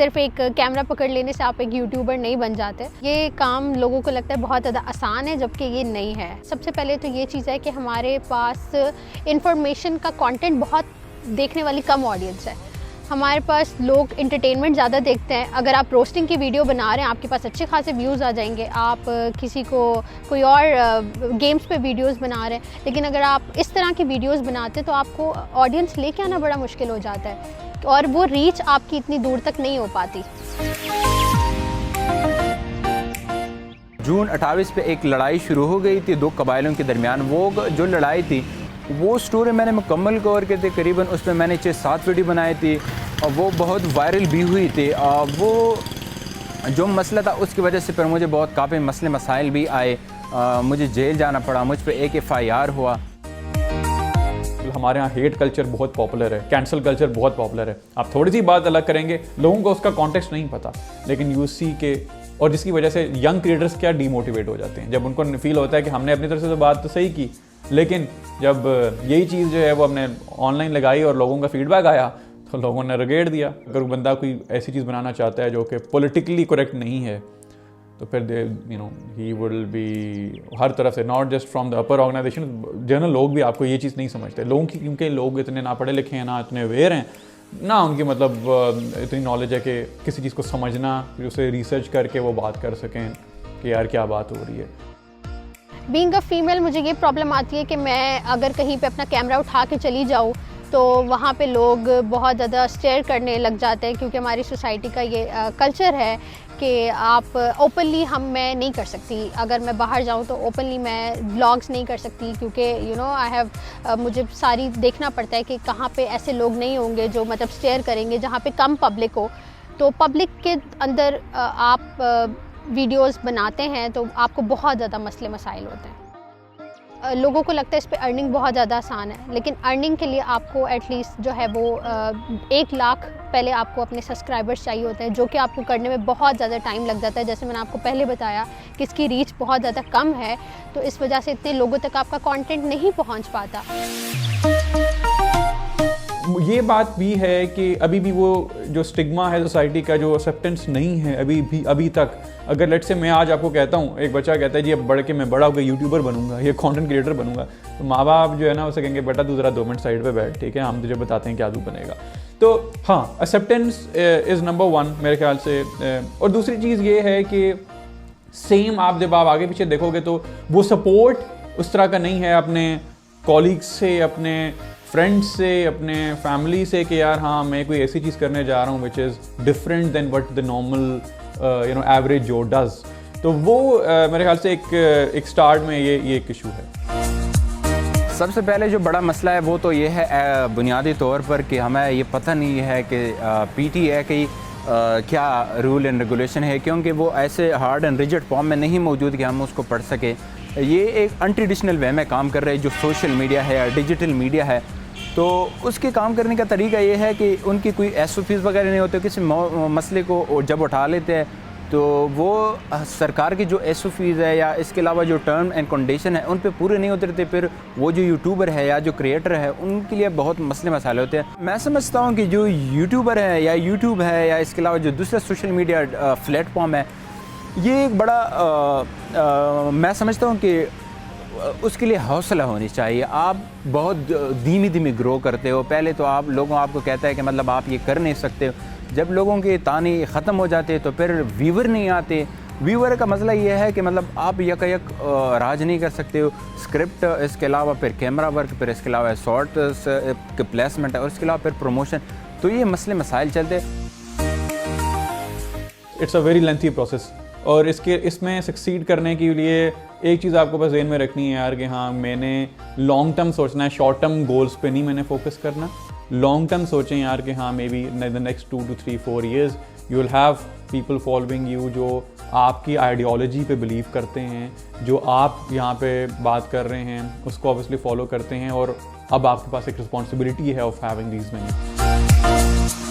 सिर्फ एक कैमरा पकड़ लेने से आप एक यूट्यूबर नहीं बन जाते। ये काम लोगों को लगता है बहुत ज़्यादा आसान है, जबकि ये नहीं है। सबसे पहले तो ये चीज़ है कि हमारे पास इंफॉर्मेशन का कंटेंट बहुत देखने वाली कम ऑडियंस है। हमारे पास लोग एंटरटेनमेंट ज़्यादा देखते हैं। अगर आप रोस्टिंग की वीडियो बना रहे हैं, आपके पास अच्छे खासे व्यूज़ आ जाएंगे। आप किसी को कोई और गेम्स पे वीडियोस बना रहे हैं, लेकिन अगर आप इस तरह की वीडियोस बनाते हैं तो आपको ऑडियंस लेके आना बड़ा मुश्किल हो जाता है और वो रीच आपकी इतनी दूर तक नहीं हो पाती। जून 28 पे एक लड़ाई शुरू हो गई थी दो कबाइलों के दरमियान। वो जो लड़ाई थी वो स्टोरी मैंने मुकम्मल कवर की थी, करीबन उस पर मैंने 6-7 वीडियो बनाई थी और वो बहुत वायरल भी हुई थी। वो जो मसला था उसकी वजह से फिर मुझे बहुत काफ़ी मसले मसाइल भी आए, मुझे जेल जाना पड़ा, मुझ पर एक FIR हुआ। हमारे यहाँ हेट कल्चर बहुत पॉपुलर है, कैंसल कल्चर बहुत पॉपुलर है। आप थोड़ी सी बात अलग करेंगे, लोगों को उसका कॉन्टेक्स्ट नहीं पता, लेकिन यूसी के और जिसकी वजह से यंग क्रिएटर्स क्या डीमोटिवेट हो जाते हैं जब उनको फील होता है कि हमने अपनी तरफ से तो बात तो सही की, लेकिन जब यही चीज़ जो है वो हमने ऑनलाइन लगाई और लोगों का फीडबैक आया तो लोगों ने रगेड़ दिया। अगर बंदा कोई ऐसी चीज़ बनाना चाहता है जो कि पॉलिटिकली करेक्ट नहीं है तो फिर ही विल बी हर तरफ से, not just from the upper organisation, general लोग भी आपको ये चीज़ नहीं समझते। लोगों की क्योंकि लोग इतने ना पढ़े लिखे हैं, ना इतने अवेयर हैं, ना उनकी मतलब इतनी नॉलेज है कि किसी चीज़ को समझना, फिर उसे रिसर्च करके वो बात कर सकें कि यार क्या बात हो रही है। बीइंग अ फीमेल मुझे ये प्रॉब्लम आती है कि मैं अगर कहीं पे अपना कैमरा उठा के चली जाऊँ तो वहाँ पे लोग बहुत ज़्यादा स्टेयर करने लग जाते हैं, क्योंकि हमारी सोसाइटी का ये कल्चर है कि आप ओपनली मैं नहीं कर सकती। अगर मैं बाहर जाऊँ तो ओपनली मैं व्लॉग्स नहीं कर सकती, क्योंकि मुझे सारी देखना पड़ता है कि कहाँ पे ऐसे लोग नहीं होंगे जो मतलब स्टेयर करेंगे, जहाँ पे कम पब्लिक हो। तो पब्लिक के अंदर आप वीडियोस बनाते हैं तो आपको बहुत ज़्यादा मसले मसाइल होते हैं। लोगों को लगता है इस पे अर्निंग बहुत ज़्यादा आसान है, लेकिन अर्निंग के लिए आपको एटलीस्ट जो है वो 1 लाख पहले आपको अपने सब्सक्राइबर्स चाहिए होते हैं, जो कि आपको करने में बहुत ज़्यादा टाइम लग जाता है। जैसे मैंने आपको पहले बताया कि इसकी रीच बहुत ज़्यादा कम है, तो इस वजह से इतने लोगों तक आपका कंटेंट नहीं पहुंच पाता। ये बात भी है कि अभी भी वो जो स्टिग्मा है सोसाइटी का, जो एक्सेप्टेंस नहीं है अभी तक। अगर लेट से मैं आज आपको कहता हूँ, एक बच्चा कहता है जी अब बढ़ के मैं बड़ा होकर यूट्यूबर बनूंगा या कंटेंट क्रिएटर बनूंगा, तो माँ बाप जो है ना उसे कहेंगे बेटा तू ज़रा 2 मिनट साइड पे बैठ, ठीक है, हम तुझे बताते हैं क्या तू बनेगा। तो हाँ, एक्सेप्टेंस इज़ नंबर 1 मेरे ख्याल से। और दूसरी चीज़ ये है कि सेम आप जब आप आगे पीछे देखोगे तो वो सपोर्ट उस तरह का नहीं है अपने कॉलीग्स से, अपने फ्रेंड्स से, अपने फैमिली से कि यार हाँ मैं कोई ऐसी चीज़ करने जा रहा हूँ which is different than what the normal average जो डज। तो वो मेरे ख्याल से एक स्टार्ट में ये एक इशू है। सबसे पहले जो बड़ा मसला है वो तो ये है बुनियादी तौर पर कि हमें ये पता नहीं है कि PT है कि क्या रूल एंड रेगुलेशन है, क्योंकि वो ऐसे हार्ड एंड रिजिड फॉर्म में नहीं मौजूद कि हम उसको पढ़ सकें। ये एक अनट्रेडिशनल वे में काम कर रहे हैं जो सोशल मीडिया है या डिजिटल मीडिया है। तो उसके काम करने का तरीका ये है कि उनकी कोई SOPs वगैरह नहीं होते। किसी मसले को जब उठा लेते हैं तो वो सरकार की जो SOPs है या इसके अलावा जो टर्म एंड कंडीशन है उन पे पूरे नहीं उतरते। फिर वो जो यूट्यूबर है या जो क्रिएटर है उनके लिए बहुत मसले मसाले होते हैं। मैं समझता हूँ कि जो यूट्यूबर है या यूट्यूब है या इसके अलावा जो दूसरा सोशल मीडिया प्लेटफॉर्म है, ये एक बड़ा मैं समझता हूँ कि उसके लिए हौसला होनी चाहिए। आप बहुत धीमी ग्रो करते हो। पहले तो आपको कहता है कि मतलब आप ये कर नहीं सकते। जब लोगों के ताने ख़त्म हो जाते तो फिर व्यूवर नहीं आते। व्यूवर का मसला ये है कि मतलब आप यक राज नहीं कर सकते हो। स्क्रिप्ट, इसके अलावा फिर कैमरा वर्क, फिर इसके अलावा शॉर्ट्स के प्लेसमेंट है और इसके अलावा फिर प्रमोशन, तो ये मसले मसाइल चलते। It's a very lengthy process और इसमें सक्सीड करने के लिए एक चीज़ आपको बस ज़हन में रखनी है यार कि हाँ मैंने लॉन्ग टर्म सोचना है, शॉर्ट टर्म गोल्स पे नहीं मैंने फोकस करना। लॉन्ग टर्म सोचें यार कि हाँ may be in the next 2 to 3 4 years you will have people following you जो आपकी आइडियोलॉजी पे बिलीव करते हैं, जो आप यहाँ पे बात कर रहे हैं उसको ऑब्वियसली फॉलो करते हैं, और अब आपके पास एक रिस्पॉन्सिबिलिटी है ऑफ हैविंग दीज मैनी।